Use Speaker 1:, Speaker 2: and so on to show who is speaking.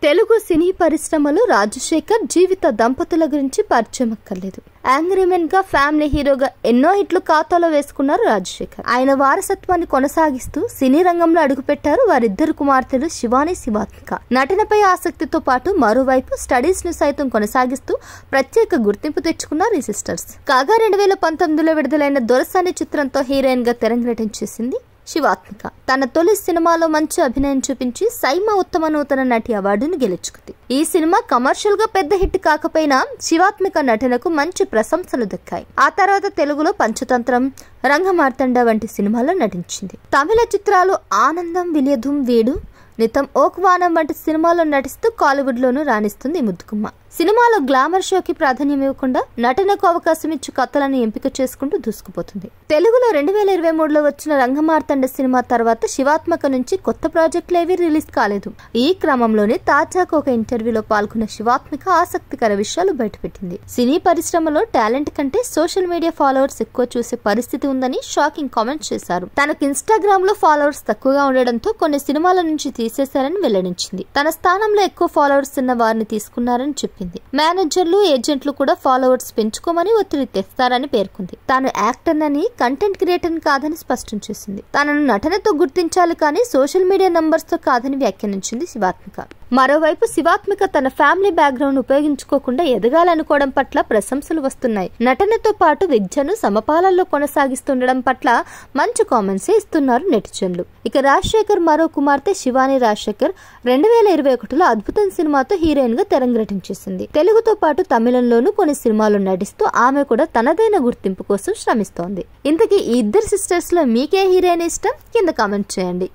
Speaker 1: తెలుగు సినీ పరిశ్రమలో రాజశేఖర్ జీవిత దంపతుల గురించి పరిచయం అక్కర్లేదు. యాంగ్రీమెన్ గా, ఫ్యామిలీ హీరోగా ఎన్నో హిట్లు ఖాతాలో వేసుకున్నారు రాజశేఖర్. ఆయన వారసత్వాన్ని కొనసాగిస్తూ సినీ రంగంలో అడుగుపెట్టారు వారిద్దరు కుమార్తెలు శివాని, శివాత్మిక. నటనపై ఆసక్తితో పాటు మరోవైపు స్టడీస్ ను సైతం కొనసాగిస్తూ ప్రత్యేక గుర్తింపు తెచ్చుకున్నారు ఈ సిస్టర్స్. కాగా 2019లో విడుదలైన దొరసాని చిత్రంతో హీరోయిన్ గా తెరంగేటం చేసింది శివాత్మిక. తన తొలి సినిమాలో మంచి అభినయం చూపించి సైమా ఉత్తమ నూతన నటి అవార్డును గెలుచుకుంది. ఈ సినిమా కమర్షియల్ గా పెద్ద హిట్ కాకపోయినా శివాత్మిక నటనకు మంచి ప్రశంసలు దక్కాయి. ఆ తర్వాత తెలుగులో పంచతంత్రం, రంగమార్తండ వంటి సినిమాల్లో నటించింది. తమిళ చిత్రాలు ఆనందం, విలియధుం వీడు, నితం ఓక్వానం వంటి సినిమాల్లో నటిస్తూ కాలీవుడ్ లోనూ రాణిస్తుంది ముద్దుగుమ్మ. సినిమాలో గ్లామర్ షోకి ప్రాధాన్యం ఇవ్వకుండా నటనకు అవకాశం ఇచ్చి కథలను ఎంపిక చేసుకుంటూ దూసుకుపోతుంది. తెలుగులో 2023లో వచ్చిన రంగమార్తండ సినిమా తర్వాత శివాత్మిక నుంచి కొత్త ప్రాజెక్టులు ఏవీ రిలీజ్ కాలేదు. ఈ క్రమంలోనే తాజాగా ఒక ఇంటర్వ్యూలో పాల్గొన్న శివాత్మిక ఆసక్తికర విషయాలు బయటపెట్టింది. సినీ పరిశ్రమలో టాలెంట్ కంటే సోషల్ మీడియా ఫాలోవర్స్ ఎక్కువ చూసే పరిస్థితి ఉందని షాకింగ్ కామెంట్స్ చేశారు. తనకు ఇన్స్టాగ్రామ్ లో ఫాలోవర్స్ తక్కువగా ఉండడంతో కొన్ని సినిమాల నుంచి తీసేశారని వెల్లడించింది. తన స్థానంలో ఎక్కువ ఫాలోవర్స్ ఉన్న వారిని తీసుకున్నారని చెప్పింది. మేనేజర్లు, ఏజెంట్లు కూడా ఫాలోవర్స్ పెంచుకోమని ఒత్తిడి తెస్తారని పేర్కొంది. తాను యాక్టర్ అని, కంటెంట్ క్రియేటర్ కాదని స్పష్టం చేసింది. తనను నటనతో గుర్తించాలి కానీ సోషల్ మీడియా నంబర్స్ తో కాదని వ్యాఖ్యానించింది శివాత్మిక. మరోవైపు శివాత్మిక తన ఫ్యామిలీ బ్యాక్గ్రౌండ్ ఉపయోగించుకోకుండా ఎదగాలనుకోవడం పట్ల ప్రశంసలు వస్తున్నాయి. నటనతో పాటు విద్యను సమపాలల్లో కొనసాగిస్తుండడం పట్ల మంచి కామెంట్స్ ఇస్తున్నారు నెటిజన్లు. ఇక రాజశేఖర్ మరో కుమార్తె శివాని రాజశేఖర్ 2021లో అద్భుతం సినిమాతో హీరోయిన్ గా తెరంగేటం చేసింది. తెలుగుతో పాటు తమిళంలోనూ కొన్ని సినిమాల్లో నటిస్తూ ఆమె కూడా తనదైన గుర్తింపు కోసం శ్రమిస్తోంది. ఇంతకీ ఈ ఇద్దరు సిస్టర్స్ లో మీకే హీరోయిన్ ఇష్టం? కింద కామెంట్ చేయండి.